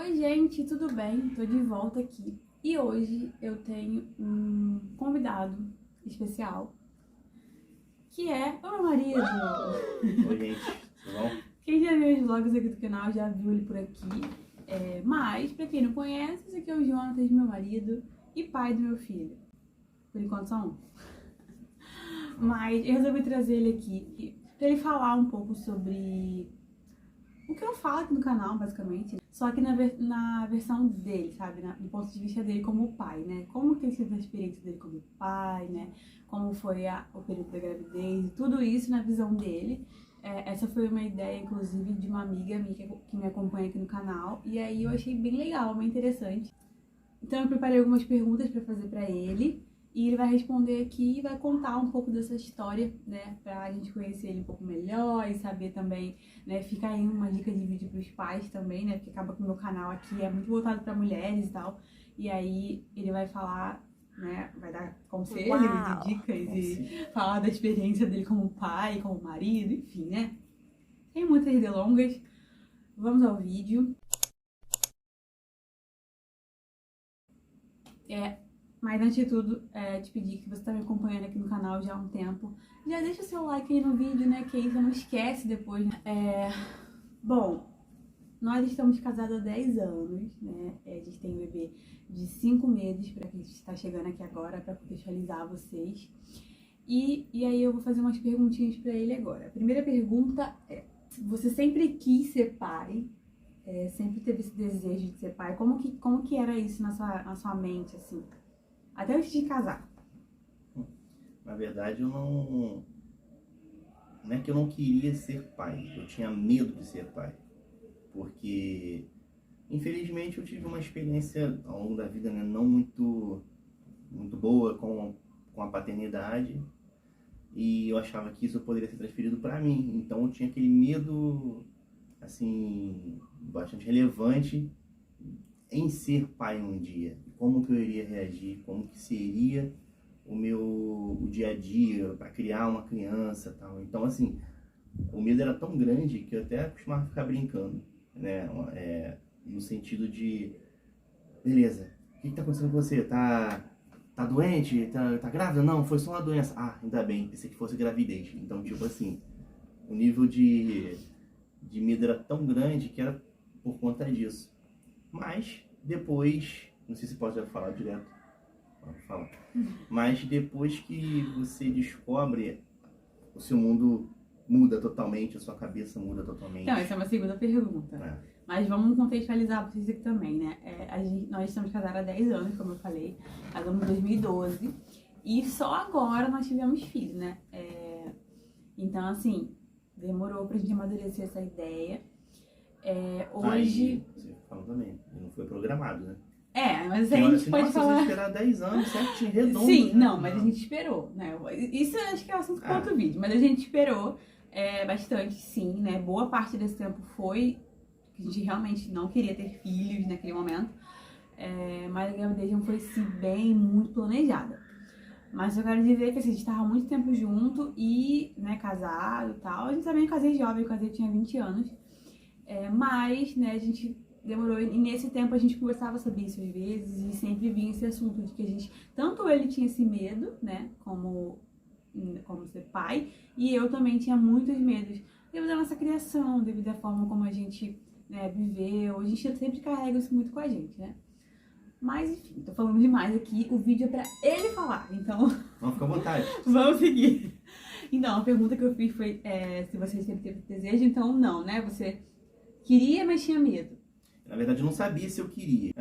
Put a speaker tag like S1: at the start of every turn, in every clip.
S1: Oi gente, tudo bem? Tô de volta aqui e hoje eu tenho um convidado especial que é o meu marido.
S2: Oi, gente, tudo bom?
S1: Quem já viu os vlogs aqui do canal já viu ele por aqui, mas pra quem não conhece, esse aqui é o Jonatas, meu marido e pai do meu filho. Por enquanto só um. Mas eu resolvi trazer ele aqui pra ele falar um pouco sobre o que eu falo aqui no canal, basicamente, só que na versão dele, sabe? Do ponto de vista dele como pai, né? Como tem sido a experiência dele como pai, né? Como foi o período da gravidez, e tudo isso na visão dele. Essa foi uma ideia, inclusive, de uma amiga minha que me acompanha aqui no canal, e aí eu achei bem legal, bem interessante. Então eu preparei algumas perguntas para fazer para ele, e ele vai responder aqui e vai contar um pouco dessa história, né, pra gente conhecer ele um pouco melhor e saber também, né, fica aí uma dica de vídeo pros pais também, né, porque acaba que o meu canal aqui é muito voltado para mulheres e tal, e aí ele vai falar, né, vai dar conselhos
S3: Uau.
S1: e dicas e falar da experiência dele como pai, como marido, enfim, né. Sem muitas delongas, vamos ao vídeo. Mas antes de tudo, te pedir que você tá me acompanhando aqui no canal já há um tempo. Já deixa o seu like aí no vídeo, né? Que aí você não esquece depois, né? Bom, nós estamos casados há 10 anos, né? A gente tem um bebê de 5 meses, pra quem está chegando aqui agora, pra contextualizar vocês. E aí eu vou fazer umas perguntinhas pra ele agora. A primeira pergunta é: você sempre quis ser pai? Sempre teve esse desejo de ser pai? Como que era isso na sua mente, assim? Até antes de casar.
S2: Na verdade, eu não é que eu não queria ser pai, eu tinha medo de ser pai. Porque, infelizmente, eu tive uma experiência ao longo da vida, né, não muito boa com a paternidade. E eu achava que isso poderia ser transferido para mim. Então eu tinha aquele medo, assim, bastante relevante em ser pai um dia. Como que eu iria reagir, como que seria o dia a dia para criar uma criança, tal. Então, assim, o medo era tão grande que eu até costumava ficar brincando, né? No sentido de, beleza, o que tá acontecendo com você? Tá doente? Tá grávida? Não, foi só uma doença. Ah, ainda bem, pensei que fosse gravidez. Então, tipo assim, o nível de medo era tão grande que era por conta disso. Mas depois, não sei se pode falar direto, pode falar. Mas depois que você descobre, o seu mundo muda totalmente, a sua cabeça muda totalmente.
S1: Então, essa é uma segunda pergunta. Mas vamos contextualizar vocês aqui também, né? Nós estamos casados há 10 anos, como eu falei. Casamos em 2012. E só agora nós tivemos filhos, né? Então, assim, demorou pra gente amadurecer essa ideia. Hoje...
S2: Aí, você falou também, não foi programado, né?
S1: Mas a gente pode falar...
S2: Você esperar 10 anos, certinho, redondo.
S1: Sim,
S2: né?
S1: não, mas a gente esperou, né? Isso eu acho que é o assunto para outro vídeo, mas a gente esperou bastante, sim, né? Boa parte desse tempo foi que a gente realmente não queria ter filhos naquele momento, mas a gravidez não foi, assim, muito planejada. Mas eu quero dizer que assim, a gente estava muito tempo junto e, né, casado e tal. A gente também casei jovem, eu casei tinha 20 anos. Mas, né, a gente demorou, e nesse tempo a gente conversava sobre isso às vezes e sempre vinha esse assunto de que a gente, tanto ele tinha esse medo, né, como ser pai, e eu também tinha muitos medos devido à nossa criação, devido à forma como a gente, né, viveu. A gente sempre carrega isso muito com a gente, né. Mas enfim, tô falando demais aqui, o vídeo é pra ele falar, então...
S2: Vamos ficar à vontade.
S1: Vamos seguir. Então, a pergunta que eu fiz foi se você sempre teve desejo, então não, né, você queria, mas tinha medo.
S2: Na verdade, eu não sabia se eu queria.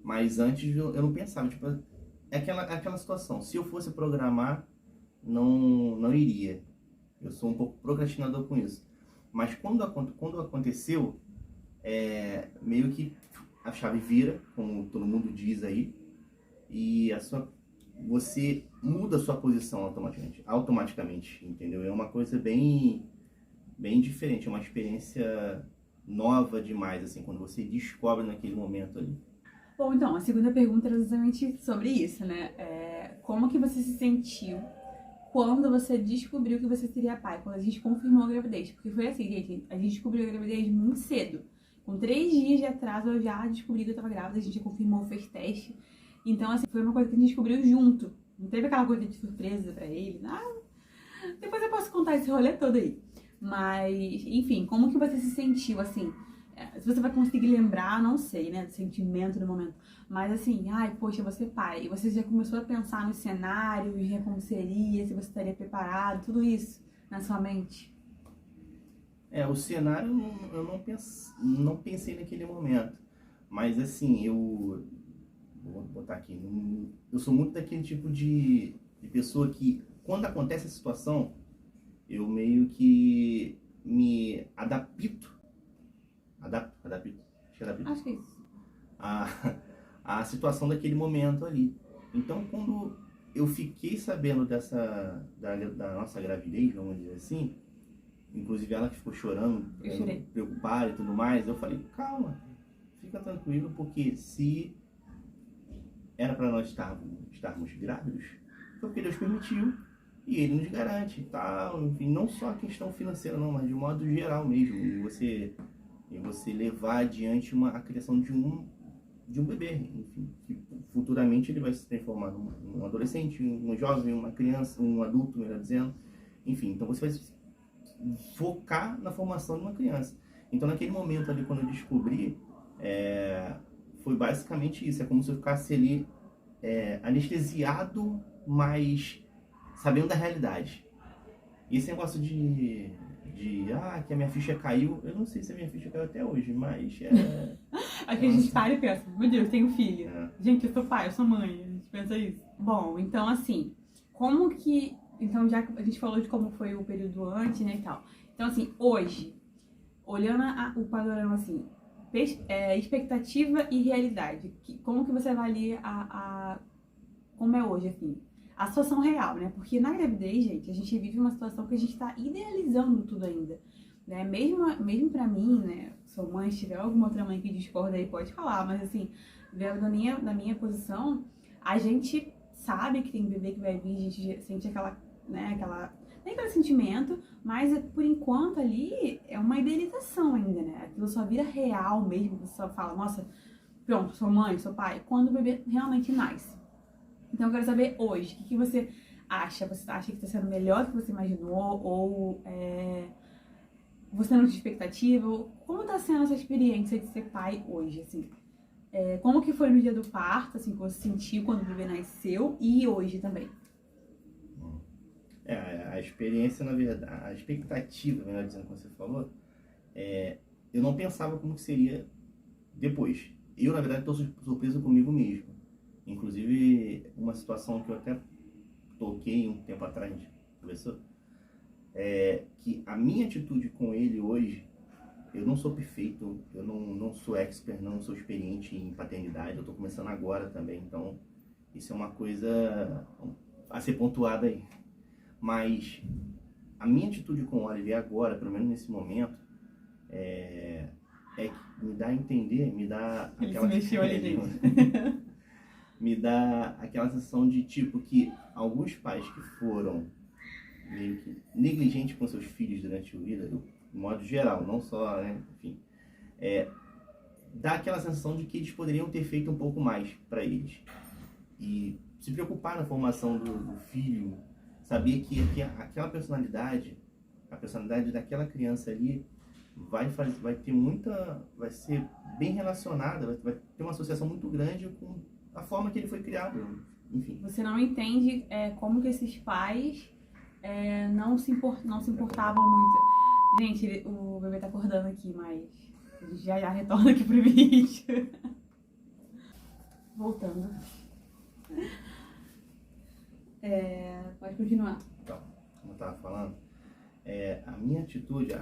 S2: Mas antes eu não pensava. Tipo, é aquela situação. Se eu fosse programar, não iria. Eu sou um pouco procrastinador com isso. Mas quando aconteceu, meio que a chave vira, como todo mundo diz aí. E você muda a sua posição automaticamente, entendeu? É uma coisa bem diferente. É uma experiência nova demais, assim, quando você descobre naquele momento ali.
S1: Bom, então, a segunda pergunta era exatamente sobre isso, né? Como que você se sentiu quando você descobriu que você seria pai? Quando a gente confirmou a gravidez? Porque foi assim, gente, a gente descobriu a gravidez muito cedo. Com 3 dias de atraso eu já descobri que eu tava grávida, a gente já confirmou, fez teste. Então, assim, foi uma coisa que a gente descobriu junto. Não teve aquela coisa de surpresa pra ele, nada. Depois eu posso contar esse rolê todo aí. Mas, enfim, como que você se sentiu, assim? Se você vai conseguir lembrar, não sei, né, do sentimento do momento. Mas assim, ai, poxa, você pai. E você já começou a pensar nos cenários, já como seria, se você estaria preparado, tudo isso na sua mente?
S2: O cenário eu não pensei naquele momento. Mas assim, vou botar aqui, eu sou muito daquele tipo de pessoa que, quando acontece a situação, eu meio que me adapto, acho que é adapto,
S1: Acho que é isso.
S2: a, a situação daquele momento ali. Então, quando eu fiquei sabendo da nossa gravidez, vamos dizer assim, inclusive ela que ficou chorando,
S1: Eu chorei.
S2: preocupada e tudo mais, eu falei, calma, fica tranquilo, porque se era para nós estarmos grávidos, foi porque Deus permitiu e Ele nos garante e tal, enfim, não só a questão financeira não, mas de modo geral mesmo, e você levar adiante a criação de um bebê, enfim, que futuramente ele vai se transformar num adolescente, um jovem, uma criança, um adulto, melhor dizendo, enfim, então você vai focar na formação de uma criança. Então naquele momento ali, quando eu descobri, foi basicamente isso, é como se eu ficasse ali anestesiado, mas sabendo da realidade. E esse negócio que a minha ficha caiu, eu não sei se a minha ficha caiu até hoje, mas
S1: Aqui a gente para e pensa, meu Deus, tenho filho.
S2: É.
S1: Gente, eu sou pai, eu sou mãe. A gente pensa isso. Bom, então assim, como que... Então já que a gente falou de como foi o período antes, né, e tal. Então assim, hoje, olhando o panorama assim, expectativa e realidade, como que você avalia como é hoje, assim, a situação real, né? Porque na gravidez, gente, a gente vive uma situação que a gente tá idealizando tudo ainda, né? Mesmo pra mim, né, sou mãe, se tiver alguma outra mãe que discorda aí, pode falar, mas assim, vendo na minha posição, a gente sabe que tem bebê que vai vir, a gente sente nem aquele sentimento, mas por enquanto ali é uma idealização ainda, né? Aquilo só vira real mesmo, você só fala, nossa, pronto, sou mãe, sou pai, quando o bebê realmente nasce. Então eu quero saber hoje, o que você acha? Você acha que está sendo melhor do que você imaginou? Ou você não tinha expectativa? Como está sendo essa experiência de ser pai hoje, assim? Como que foi no dia do parto, assim, que você sentiu quando o bebê nasceu e hoje também?
S2: A experiência, na verdade, a expectativa, melhor dizendo, como você falou, eu não pensava como que seria depois. Eu, na verdade, estou surpreso comigo mesmo. Inclusive, uma situação que eu até toquei um tempo atrás, professor, que a minha atitude com ele hoje, eu não sou perfeito, eu não sou expert, não sou experiente em paternidade, eu estou começando agora também, então isso é uma coisa a ser pontuada aí. Mas a minha atitude com o Oliver agora, pelo menos nesse momento, é que me dá a entender, me dá aquela...
S1: Ele se mexeu ali, gente.
S2: Me dá aquela sensação de tipo que alguns pais que foram meio que negligentes com seus filhos durante a vida, de modo geral, não só, né, enfim, dá aquela sensação de que eles poderiam ter feito um pouco mais para eles. E se preocupar na formação do filho, saber que aquela personalidade, a personalidade daquela criança ali vai ser bem relacionada, vai ter uma associação muito grande com a forma que ele foi criado, enfim.
S1: Você não entende como que esses pais não se importavam muito. Gente, o bebê tá acordando aqui, mas a gente já retorna aqui pro vídeo. Voltando. Pode continuar.
S2: Então, como eu estava falando, a minha atitude,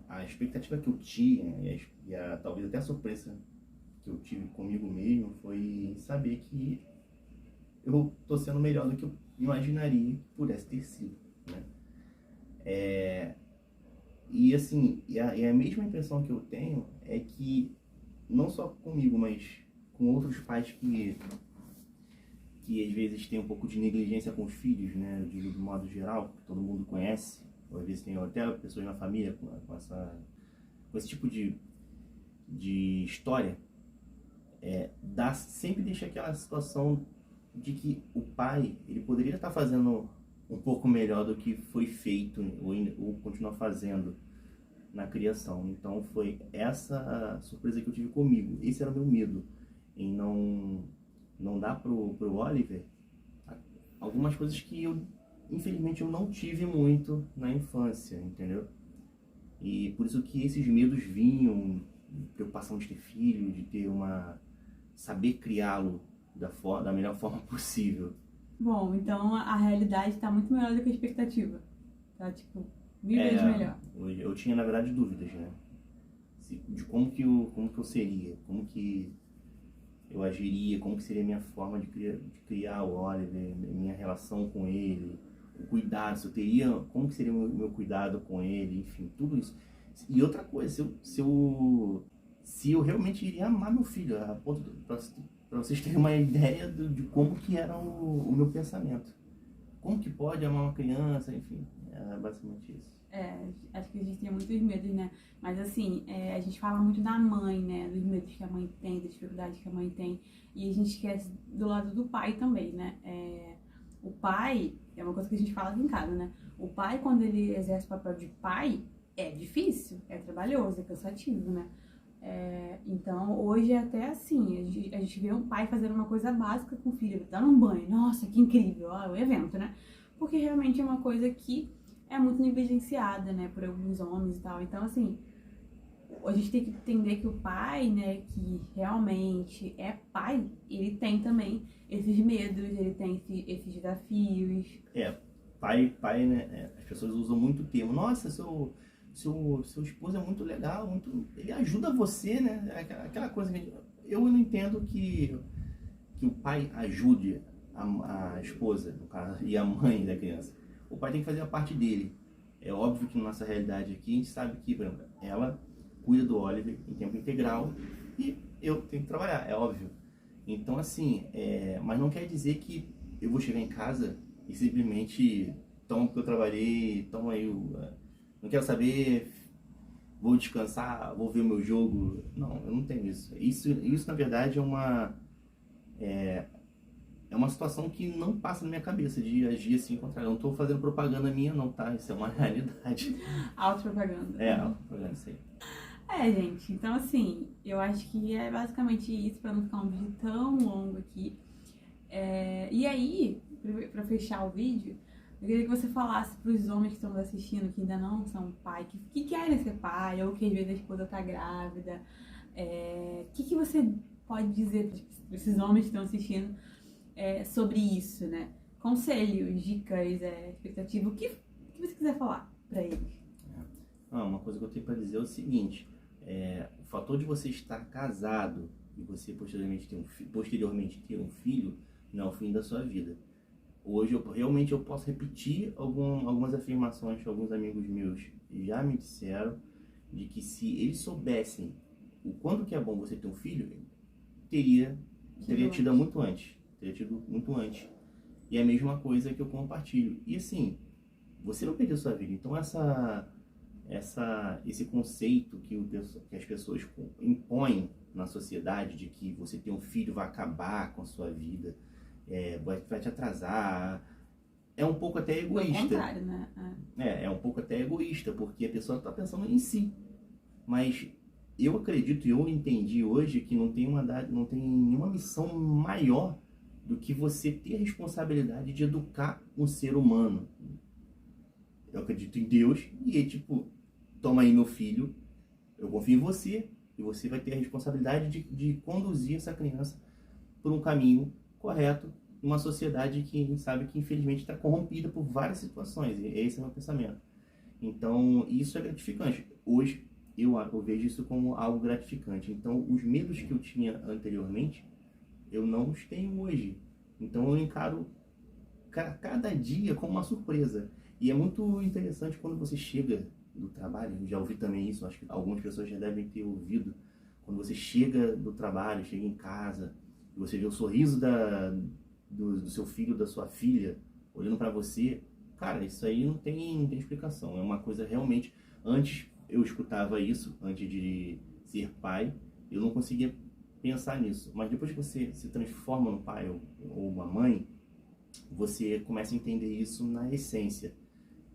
S2: a expectativa que eu tinha, talvez até a surpresa que eu tive comigo mesmo, foi saber que eu estou sendo melhor do que eu imaginaria que pudesse ter sido, né? E assim, a mesma impressão que eu tenho é que, não só comigo, mas com outros pais que às vezes tem um pouco de negligência com os filhos, né? Eu digo de modo geral, que todo mundo conhece, ou às vezes tem até pessoas na família com com esse tipo de história, sempre deixa aquela situação de que o pai, ele poderia estar fazendo um pouco melhor do que foi feito ou continua fazendo na criação. Então foi essa surpresa que eu tive comigo. Esse era o meu medo, em não dar pro Oliver algumas coisas que infelizmente eu não tive muito na infância, entendeu? E por isso que esses medos vinham, preocupação de ter filho, de ter saber criá-lo da melhor forma possível.
S1: Bom, então a realidade tá muito melhor do que a expectativa. Tá, tipo, mil vezes melhor.
S2: Eu tinha, na verdade, dúvidas, né? De como que eu seria, como que eu agiria, como que seria a minha forma de criar o Oliver, minha relação com ele, o cuidado, como que seria o meu cuidado com ele, enfim, tudo isso. E outra coisa, se eu realmente iria amar meu filho, a ponto para vocês terem uma ideia de como que era o meu pensamento. Como que pode amar uma criança, enfim, é basicamente isso.
S1: Acho que a gente tem muitos medos, né? Mas assim, a gente fala muito da mãe, né? Dos medos que a mãe tem, das dificuldades que a mãe tem. E a gente esquece do lado do pai também, né? O pai, é uma coisa que a gente fala aqui em casa, né? O pai, quando ele exerce o papel de pai, é difícil, é trabalhoso, é cansativo, né? Então, hoje é até assim, a gente vê um pai fazendo uma coisa básica com o filho, dando um banho. Nossa, que incrível, ó, o evento, né? Porque realmente é uma coisa que é muito negligenciada, né, por alguns homens e tal. Então, assim, a gente tem que entender que o pai, né, que realmente é pai, ele tem também esses medos, ele tem esses desafios.
S2: Pai, né, as pessoas usam muito o termo, nossa, seu esposo é muito legal, ele ajuda você, né, aquela coisa que eu não entendo que o pai ajude a esposa, no caso, e a mãe da criança. O pai tem que fazer a parte dele. É óbvio que na nossa realidade aqui, a gente sabe que, por exemplo, ela cuida do Oliver em tempo integral e eu tenho que trabalhar, é óbvio. Então, assim, mas não quer dizer que eu vou chegar em casa e simplesmente toma o que eu trabalhei, toma aí não quero saber, vou descansar, vou ver o meu jogo. Não, eu não tenho isso. Isso na verdade, é uma situação que não passa na minha cabeça de agir assim contra ela. Eu não tô fazendo propaganda minha não, tá? Isso é uma realidade.
S1: Autopropaganda.
S2: Autopropaganda, isso aí.
S1: Gente, então assim, eu acho que é basicamente isso, pra não ficar um vídeo tão longo aqui. E aí, pra fechar o vídeo, eu queria que você falasse pros homens que estão nos assistindo, que ainda não são pai, que querem ser pai, ou que às vezes a esposa tá grávida. O que você pode dizer pra esses homens que estão assistindo sobre isso, né? Conselhos, dicas, expectativa, o que você quiser falar pra eles.
S2: Uma coisa que eu tenho pra dizer é o seguinte, o fator de você estar casado e você posteriormente ter um filho não é o fim da sua vida. Hoje eu posso repetir algumas afirmações que alguns amigos meus já me disseram, de que se eles soubessem o quanto que é bom você ter um filho, teria tido muito antes. E é a mesma coisa que eu compartilho. E assim, você não perdeu sua vida. Então esse conceito que as pessoas impõem na sociedade de que você ter um filho vai acabar com a sua vida, vai te atrasar, é um pouco até egoísta.
S1: Ao contrário, né?
S2: É um pouco até egoísta, porque a pessoa está pensando em si. Mas eu acredito e eu entendi hoje que não tem nenhuma missão maior do que você ter a responsabilidade de educar um ser humano. Eu acredito em Deus e toma aí meu filho, eu confio em você e você vai ter a responsabilidade de conduzir essa criança por um caminho correto, numa sociedade que a gente sabe que infelizmente está corrompida por várias situações, e esse é o meu pensamento. Então isso é gratificante. Hoje eu vejo isso como algo gratificante. Então os medos que eu tinha anteriormente, eu não os tenho hoje. Então eu encaro cada dia como uma surpresa. E é muito interessante quando você chega do trabalho, eu já ouvi também isso, acho que algumas pessoas já devem ter ouvido, quando você chega do trabalho, chega em casa, e você vê o sorriso do seu filho, da sua filha, olhando para você, cara, isso aí não tem explicação. É uma coisa realmente, antes eu escutava isso antes de ser pai, eu não conseguia pensar nisso. Mas depois que você se transforma no pai ou uma mãe, você começa a entender isso na essência.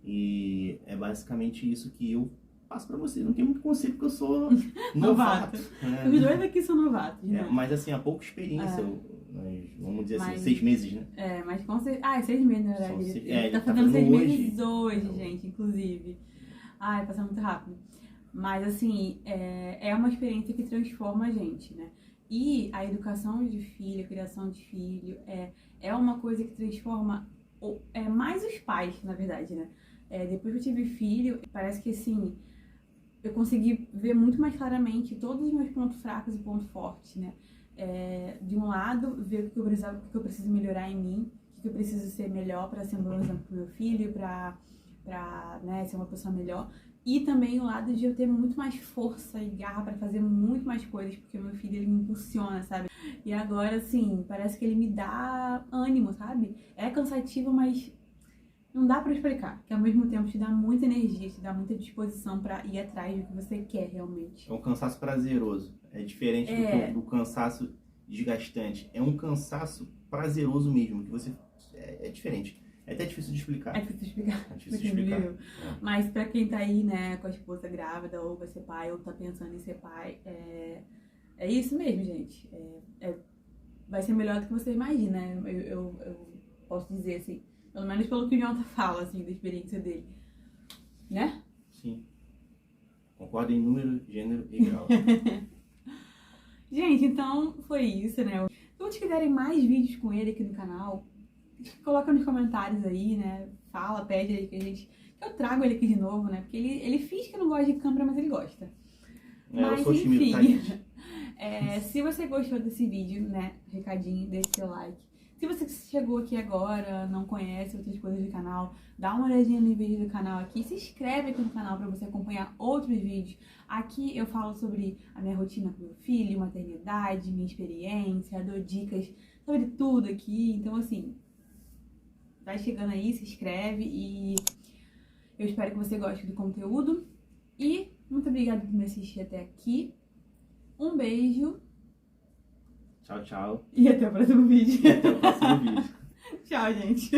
S2: E é basicamente isso que eu passo pra você. Não tem muito conceito porque eu sou novato. Né?
S1: Os dois aqui são novatos, né?
S2: Mas assim, há pouca experiência. Vamos dizer assim,
S1: Mas-
S2: 6 meses, né?
S1: Mas com certeza. Ah, é 6 meses, na verdade.
S2: São
S1: Ele tá
S2: tá
S1: fazendo 6
S2: hoje.
S1: meses hoje, gente, inclusive. Ai, passa muito rápido. Mas, assim, é uma experiência que transforma a gente, né? E a educação de filho, a criação de filho, é uma coisa que transforma mais os pais, na verdade, né? Depois que eu tive filho, parece que, assim, eu consegui ver muito mais claramente todos os meus pontos fracos e pontos fortes, né? De um lado, ver o que eu preciso melhorar em mim, o que eu preciso ser melhor para ser um bom exemplo pro meu filho, pra né, ser uma pessoa melhor. E também o lado de eu ter muito mais força e garra para fazer muito mais coisas, porque o meu filho, ele me impulsiona, sabe? E agora, assim, parece que ele me dá ânimo, sabe? É cansativo, mas não dá pra explicar. Que ao mesmo tempo te dá muita energia, te dá muita disposição pra ir atrás do que você quer realmente.
S2: É um cansaço prazeroso. É diferente do cansaço desgastante. É um cansaço prazeroso mesmo, que você... É diferente. É até difícil de explicar.
S1: É difícil de explicar.
S2: É difícil de explicar.
S1: Mas pra quem tá aí, né, com a esposa grávida, ou vai ser pai, ou tá pensando em ser pai, é isso mesmo, gente. Vai ser melhor do que você imagina, né? Eu posso dizer assim, pelo menos pelo que o Jonathan fala, assim, da experiência dele. Né?
S2: Sim. Concordo em número, gênero e grau.
S1: Gente, então foi isso, né? Se vocês quiserem mais vídeos com ele aqui no canal, coloca nos comentários aí, né? Fala, pede aí que eu trago ele aqui de novo, né? Porque ele finge que não gosta de câmera, mas ele gosta. Mas
S2: eu sou tímido, tá,
S1: enfim,
S2: gente?
S1: se você gostou desse vídeo, né? Recadinho, deixe seu like. Se você chegou aqui agora, não conhece outras coisas do canal, dá uma olhadinha no vídeo do canal aqui, se inscreve aqui no canal para você acompanhar outros vídeos. Aqui eu falo sobre a minha rotina com meu filho, maternidade, minha experiência, dou dicas sobre tudo aqui. Então, assim, vai chegando aí, se inscreve e eu espero que você goste do conteúdo. E muito obrigada por me assistir até aqui. Um beijo.
S2: Tchau, tchau.
S1: E até o próximo vídeo.
S2: Até o próximo vídeo.
S1: Tchau, gente.